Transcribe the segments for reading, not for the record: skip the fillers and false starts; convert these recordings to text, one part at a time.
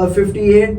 58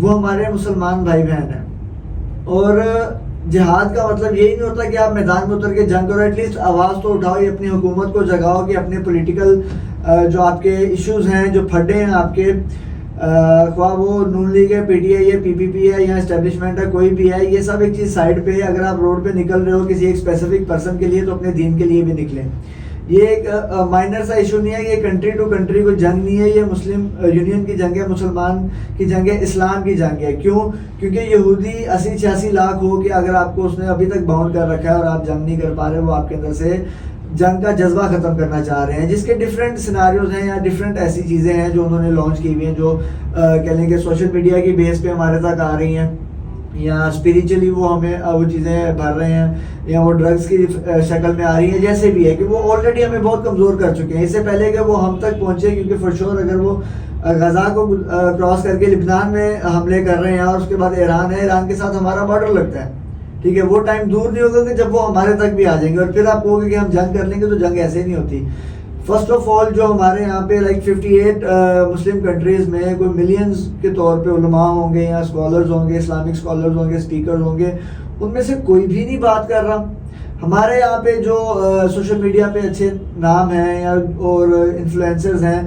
وہ ہمارے مسلمان بھائی بہن ہیں. اور جہاد کا مطلب یہی نہیں ہوتا کہ آپ میدان میں اتر کے جنگ کرو, ایٹ لیسٹ آواز تو اٹھاؤ, یہ اپنی حکومت کو جگاؤ کہ اپنے پولیٹیکل جو آپ کے ایشوز ہیں, جو پھڈے ہیں آپ کے, خواہ وہ نون لیگ ہے, پی ٹی آئی ہے, پی پی پی ہے یا اسٹیبلشمنٹ ہے, کوئی بھی ہے, یہ سب ایک چیز سائڈ پہ. اگر آپ روڈ پہ نکل رہے ہو کسی ایک اسپیسیفک پرسن کے لیے تو اپنے دین کے لیے بھی نکلیں. یہ ایک مائنر سا ایشو نہیں ہے, یہ کنٹری ٹو کنٹری کوئی جنگ نہیں ہے, یہ مسلم یونین کی جنگ ہے, مسلمان کی جنگ ہے, اسلام کی جنگ ہے. کیوں؟ کیونکہ یہودی 80-86 لاکھ ہو کے اگر آپ کو اس نے ابھی تک باؤنڈ کر رکھا ہے اور آپ جنگ نہیں کر پا رہے, وہ آپ کے اندر سے جنگ کا جذبہ ختم کرنا چاہ رہے ہیں, جس کے ڈفرینٹ سیناریوز ہیں یا ڈفرینٹ ایسی چیزیں ہیں جو انہوں نے لانچ کی ہوئی ہیں, جو کہہ لیں کہ سوشل میڈیا کی بیس پہ ہمارے تک آ رہی ہیں, یا اسپریچولی وہ ہمیں وہ چیزیں بھر رہے ہیں, یا وہ ڈرگس کی شکل میں آ رہی ہیں. جیسے بھی ہے کہ وہ آلریڈی ہمیں بہت کمزور کر چکے ہیں, اس سے پہلے کہ وہ ہم تک پہنچے, کیونکہ فور شور اگر وہ غزہ کو کراس کر کے لبنان میں حملے کر رہے ہیں اور اس کے بعد ایران ہے, ایران کے ساتھ ہمارا بارڈر لگتا ہے, ٹھیک ہے, وہ ٹائم دور نہیں ہوگا کہ جب وہ ہمارے تک بھی آ جائیں گے. اور پھر آپ کہو گے کہ ہم جنگ کر لیں گے, تو جنگ ایسے نہیں ہوتی. فرسٹ آف آل جو ہمارے یہاں پہ لائک 58 مسلم کنٹریز میں کوئی ملینز کے طور پہ علماء ہوں گے یا اسکالرز ہوں گے, اسلامک اسکالرز ہوں گے, اسپیکرز ہوں گے, ان میں سے کوئی بھی نہیں بات کر رہا. ہمارے یہاں پہ جو سوشل میڈیا پہ اچھے نام ہیں یا اور انفلوئنسرز ہیں,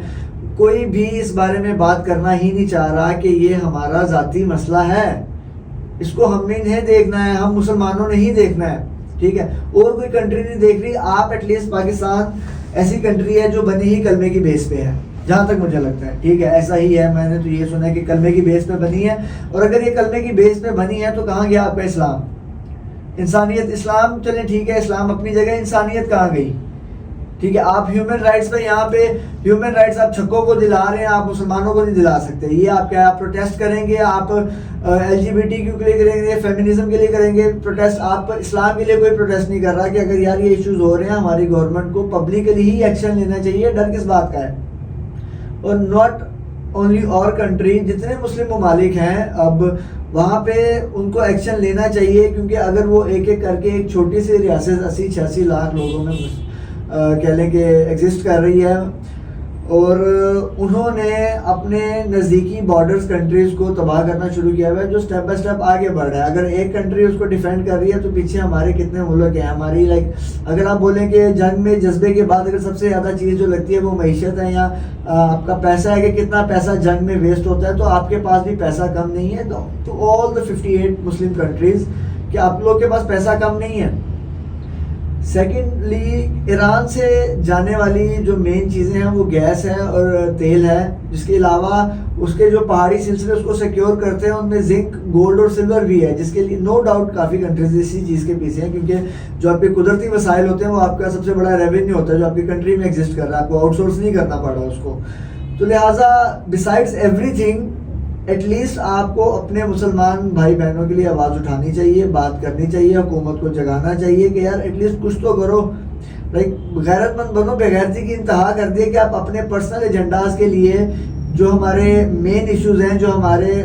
کوئی بھی اس بارے میں بات کرنا ہی نہیں چاہ رہا کہ یہ ہمارا ذاتی مسئلہ ہے, اس کو ہم نے نہیں دیکھنا ہے, ہم مسلمانوں نے ہی دیکھنا ہے, ٹھیک ہے, اور کوئی کنٹری نہیں دیکھ رہی. آپ ایٹ لیسٹ پاکستان ایسی کنٹری ہے جو بنی ہی کلمے کی بیس پہ ہے, جہاں تک مجھے لگتا ہے, ٹھیک ہے, ایسا ہی ہے, میں نے تو یہ سنا ہے کہ کلمے کی بیس پہ بنی ہے. اور اگر یہ کلمے کی بیس پہ بنی ہے تو کہاں گیا آپ کا اسلام, انسانیت؟ اسلام چلیں ٹھیک ہے, اسلام اپنی جگہ, انسانیت کہاں گئی؟ ٹھیک ہے, آپ ہیومن رائٹس پہ یہاں پہ ہیومن رائٹس آپ چھکوں کو دلا رہے ہیں, آپ مسلمانوں کو نہیں دلا سکتے. یہ آپ کیا, آپ پروٹیسٹ کریں گے, آپ LGBT کے لیے کریں گے, فیمنزم کے لیے کریں گے پروٹیسٹ, آپ اسلام کے لیے کوئی پروٹیسٹ نہیں کر رہا کہ اگر یار یہ ایشوز ہو رہے ہیں ہماری گورنمنٹ کو پبلکلی ہی ایکشن لینا چاہیے. ڈر کس بات کا ہے؟ اور ناٹ اونلی اور کنٹری, جتنے مسلم ممالک ہیں اب وہاں پہ ان کو ایکشن لینا چاہیے, کیونکہ اگر وہ ایک ایک کر کے ایک چھوٹی سی ریاست 80-86 لاکھ لوگوں میں کہہ لیں کہ ایگزسٹ کر رہی ہے, اور انہوں نے اپنے نزدیکی بارڈرز کنٹریز کو تباہ کرنا شروع کیا ہوا ہے, جو سٹیپ بائی سٹیپ آگے بڑھ رہا ہے. اگر ایک کنٹری اس کو ڈیفینڈ کر رہی ہے تو پیچھے ہمارے کتنے ملک ہیں. ہماری لائک اگر آپ بولیں کہ جنگ میں جذبے کے بعد اگر سب سے زیادہ چیز جو لگتی ہے وہ معیشت ہے یا آپ کا پیسہ ہے, کہ کتنا پیسہ جنگ میں ویسٹ ہوتا ہے, تو آپ کے پاس بھی پیسہ کم نہیں ہے. تو آل دا 58 مسلم کنٹریز, کہ آپ لوگ کے پاس پیسہ کم نہیں ہے. سیکنڈلی, ایران سے جانے والی جو مین چیزیں ہیں وہ گیس ہے اور تیل ہے, جس کے علاوہ اس کے جو پہاڑی سلسلے اس کو سیکیور کرتے ہیں, ان میں زنک, گولڈ اور سلور بھی ہے, جس کے لیے نو ڈاؤٹ کافی کنٹریز اسی چیز کے پیچھے ہیں, کیونکہ جو آپ کے قدرتی وسائل ہوتے ہیں وہ آپ کا سب سے بڑا ریونیو ہوتا ہے جو آپ کی کنٹری میں ایگزسٹ کر رہا ہے, آپ کو آؤٹ سورس نہیں کرنا پڑ رہا اس کو. تو لہٰذا besides everything, at least آپ کو اپنے مسلمان بھائی بہنوں کے لیے آواز اٹھانی چاہیے, بات کرنی چاہیے, حکومت کو جگانا چاہیے کہ یار ایٹ لیسٹ کچھ تو کرو. لائک غیرت مند بنو, بےغیرتی کی انتہا کر دیے کہ آپ اپنے پرسنل ایجنڈاز کے لیے جو ہمارے مین ایشوز ہیں, جو ہمارے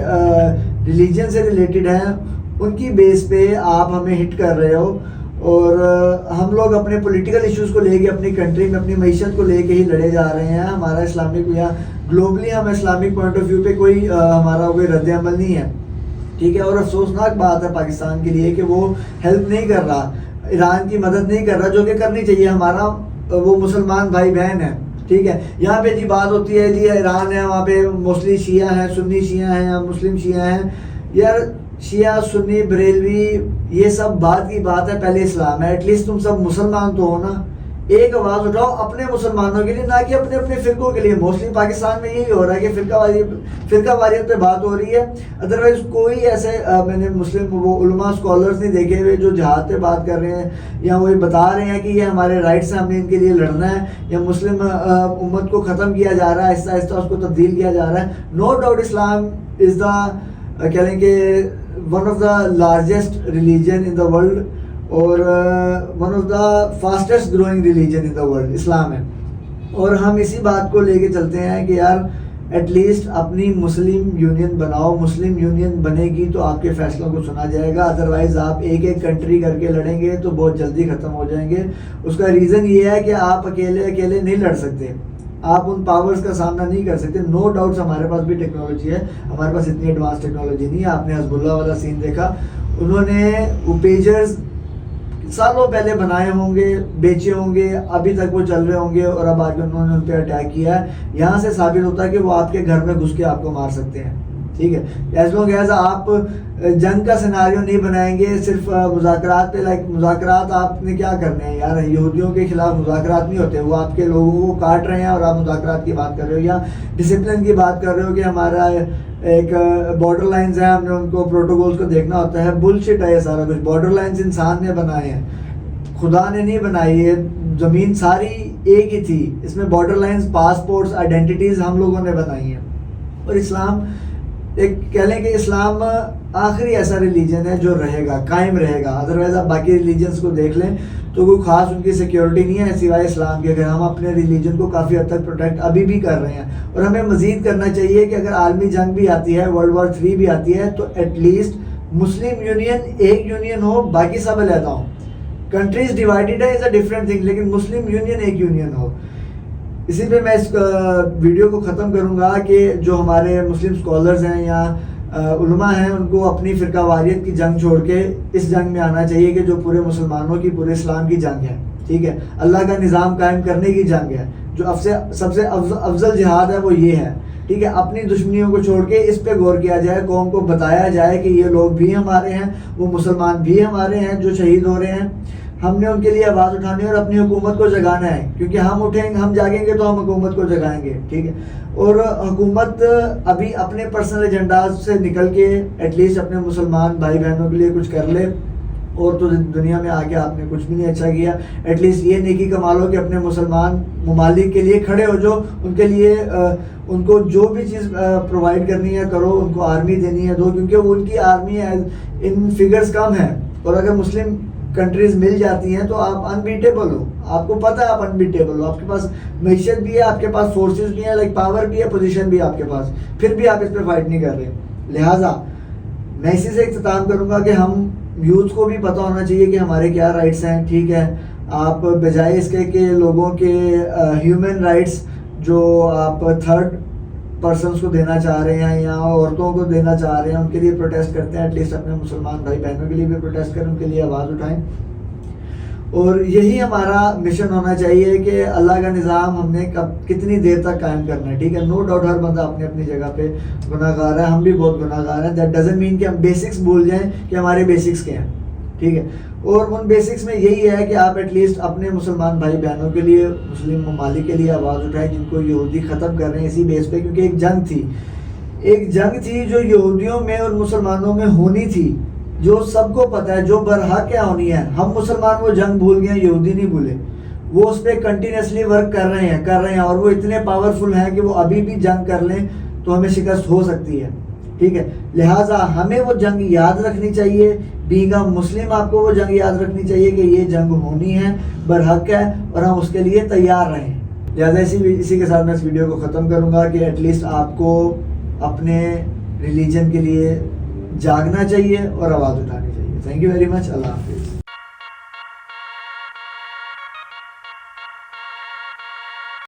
ریلیجن سے ریلیٹڈ ہیں, ان کی بیس پہ آپ ہمیں ہٹ کر رہے ہو. اور ہم لوگ اپنے پولیٹیکل ایشوز کو لے کے اپنی کنٹری میں اپنی معیشت کو لے کے ہی لڑے جا رہے ہیں. ہمارا اسلامک یا گلوبلی ہم اسلامک پوائنٹ آف ویو پہ کوئی ہمارا کوئی رد عمل نہیں ہے, ٹھیک ہے. اور افسوسناک بات ہے پاکستان کے لیے کہ وہ ہیلپ نہیں کر رہا, ایران کی مدد نہیں کر رہا, جو کہ کرنی چاہیے. ہمارا وہ مسلمان بھائی بہن ہیں, ٹھیک ہے. یہاں پہ جی بات ہوتی ہے جی ایران ہے, وہاں پہ موسٹلی شیعہ ہیں, سنی شیعہ ہیں یا مسلم شیعہ ہیں. یار شیعہ, سنی, بریلوی, یہ سب بات کی بات ہے, پہلے اسلام ہے. ایٹ لیسٹ تم سب مسلمان تو ہو نا, ایک آواز اٹھاؤ اپنے مسلمانوں کے لیے, نہ کہ اپنے اپنے فرقوں کے لیے. موسٹلی پاکستان میں یہی ہو رہا ہے کہ فرقہ واریت پہ بات ہو رہی ہے. ادروائز کوئی ایسے میں نے مسلم وہ علماء اسکالرز نہیں دیکھے ہوئے جو جہاد پہ بات کر رہے ہیں یا وہ بتا رہے ہیں کہ یہ ہمارے رائٹس ہیں, ہم نے ان کے لیے لڑنا ہے, یا مسلم امت کو ختم کیا جا رہا ہے, آہستہ آہستہ اس کو تبدیل کیا جا رہا ہے. نو ڈاؤٹ اسلام از دا کہہ لیں کہ one of the largest religion in the world, اور one of the fastest growing religion in the world اسلام ہے. اور ہم اسی بات کو لے کے چلتے ہیں کہ یار ایٹ لیسٹ اپنی مسلم یونین بناؤ. مسلم یونین بنے گی تو آپ کے فیصلوں کو سنا جائے گا, ادروائز آپ ایک ایک کنٹری کر کے لڑیں گے تو بہت جلدی ختم ہو جائیں گے. اس کا ریزن یہ ہے کہ آپ اکیلے نہیں لڑ سکتے, آپ ان پاورز کا سامنا نہیں کر سکتے. نو ڈاؤٹس ہمارے پاس بھی ٹیکنالوجی ہے, ہمارے پاس اتنی ایڈوانس ٹیکنالوجی نہیں ہے. آپ نے حزب اللہ والا سین دیکھا, انہوں نے وہ پیجرز سالوں پہلے بنائے ہوں گے, بیچے ہوں گے, ابھی تک وہ چل رہے ہوں گے, اور اب آ کے انہوں نے ان پہ اٹیک کیا ہے. یہاں سے ثابت ہوتا ہے کہ وہ آپ کے گھر میں گھس کے آپ کو مار سکتے ہیں. ٹھیک ہے, ایز لانگ ایز آپ جنگ کا سیناریو نہیں بنائیں گے, صرف مذاکرات پہ, لائک مذاکرات آپ نے کیا کرنے ہیں یار, یہودیوں کے خلاف مذاکرات نہیں ہوتے, وہ آپ کے لوگوں کو کاٹ رہے ہیں اور آپ مذاکرات کی بات کر رہے ہو, یا ڈسپلن کی بات کر رہے ہو کہ ہمارا ایک بارڈر لائنز ہیں, ہم نے ان کو پروٹوکولز کو دیکھنا ہوتا ہے. بلشٹ ہے یہ سارا کچھ. بارڈر لائنز انسان نے بنائے ہیں, خدا نے نہیں بنائی ہے. زمین ساری ایک ہی تھی, اس میں بارڈر لائنز, پاسپورٹس, آئیڈینٹیٹیز ہم لوگوں نے بنائی ہیں. اور اسلام ایک کہہ لیں کہ اسلام آخری ایسا ریلیجن ہے جو رہے گا, قائم رہے گا. ادروائز آپ باقی ریلیجنس کو دیکھ لیں تو کوئی خاص ان کی سیکیورٹی نہیں ہے سوائے اسلام کے. اگر ہم اپنے ریلیجن کو کافی حد تک پروٹیکٹ ابھی بھی کر رہے ہیں, اور ہمیں مزید کرنا چاہیے کہ اگر عالمی جنگ بھی آتی ہے, World War 3 بھی آتی ہے, تو ایٹ لیسٹ مسلم یونین ایک یونین ہو, باقی سب علیحدہ ہوں. کنٹریز ڈیوائیڈڈ ہے از اے ڈفرینٹ تھنگ, لیکن مسلم یونین ایک یونین ہو. اسی پہ میں اس ویڈیو کو ختم کروں گا کہ جو ہمارے مسلم اسکالرز ہیں یا علماء ہیں, ان کو اپنی فرقہ واریت کی جنگ چھوڑ کے اس جنگ میں آنا چاہیے کہ جو پورے مسلمانوں کی, پورے اسلام کی جنگ ہے. ٹھیک ہے, اللہ کا نظام قائم کرنے کی جنگ ہے. جو سب سے افضل جہاد ہے وہ یہ ہے. ٹھیک ہے, اپنی دشمنیوں کو چھوڑ کے اس پہ غور کیا جائے, قوم کو بتایا جائے کہ یہ لوگ بھی ہمارے ہیں, وہ مسلمان بھی ہمارے ہیں جو شہید ہو رہے ہیں. ہم نے ان کے لیے آواز اٹھانی ہے اور اپنی حکومت کو جگانا ہے, کیونکہ ہم اٹھیں گے, ہم جاگیں گے تو ہم حکومت کو جگائیں گے. ٹھیک ہے, اور حکومت ابھی اپنے پرسنل ایجنڈاز سے نکل کے ایٹ لیسٹ اپنے مسلمان بھائی بہنوں کے لیے کچھ کر لے. اور تو دنیا میں آ کے آپ نے کچھ بھی نہیں اچھا کیا. ایٹ لیسٹ یہ نیکی کما لو کہ اپنے مسلمان ممالک کے لیے کھڑے ہو, جو ان کے لیے ان کو جو بھی چیز پرووائڈ کرنی ہے کرو, ان کو آرمی دینی ہے دو, کیونکہ وہ ان کی آرمی ان فگرز کم ہیں. اور اگر مسلم کنٹریز مل جاتی ہیں تو آپ انبیٹیبل ہو. آپ کو پتہ ہے آپ انبیٹیبل ہو, آپ کے پاس معیشت بھی ہے, آپ کے پاس فورسز بھی ہیں, لائک پاور بھی ہے, پوزیشن بھی ہے آپ کے پاس, پھر بھی آپ اس پہ فائٹ نہیں کر رہے. لہٰذا میں اسی سے اختتام کروں گا کہ ہم یوتھ کو بھی پتہ ہونا چاہیے کہ ہمارے کیا رائٹس ہیں. ٹھیک ہے, آپ بجائے اس کے کہ لوگوں کے ہیومن رائٹس جو آپ تھرڈ پرسنس کو دینا چاہ رہے ہیں یا عورتوں کو دینا چاہ رہے ہیں, ان کے لیے پروٹیسٹ کرتے ہیں, ایٹ لیسٹ اپنے مسلمان بھائی بہنوں کے لیے بھی پروٹیسٹ کریں, ان کے لیے آواز اٹھائیں. اور یہی ہمارا مشن ہونا چاہیے کہ اللہ کا نظام ہم نے کتنی دیر تک قائم کرنا ہے. ٹھیک ہے, نو ڈاؤٹ ہر بندہ اپنی اپنی جگہ پہ گناہ گار ہے, ہم بھی بہت گناہ گار ہیں. دیٹ ڈزنٹ مین کہ ہم بیسکس بھول جائیں کہ ہمارے بیسکس کیا ہیں. ٹھیک ہے, اور ان بیسکس میں یہی ہے کہ آپ ایٹ لیسٹ اپنے مسلمان بھائی بہنوں کے لیے, مسلم ممالک کے لیے آواز اٹھائیں جن کو یہودی ختم کر رہے ہیں اسی بیس پہ. کیونکہ ایک جنگ تھی جو یہودیوں میں اور مسلمانوں میں ہونی تھی, جو سب کو پتہ ہے, جو برحق کیا ہونی ہے. ہم مسلمان وہ جنگ بھول گئے, یہودی نہیں بھولے. وہ اس پہ کنٹینیوسلی ورک کر رہے ہیں, اور وہ اتنے پاورفل ہیں کہ وہ ابھی بھی جنگ کر لیں تو ہمیں شکست ہو سکتی ہے. ٹھیک ہے, لہٰذا ہمیں وہ جنگ یاد رکھنی چاہیے. بینگ اے مسلم آپ کو وہ جنگ یاد رکھنی چاہیے کہ یہ جنگ ہونی ہے, برحق ہے, اور ہم اس کے لیے تیار رہیں. لہٰذا اسی کے ساتھ میں اس ویڈیو کو ختم کروں گا کہ ایٹ لیسٹ آپ کو اپنے ریلیجن کے لیے جاگنا چاہیے اور آواز اٹھانی چاہیے. Thank you very much. اللہ حافظ.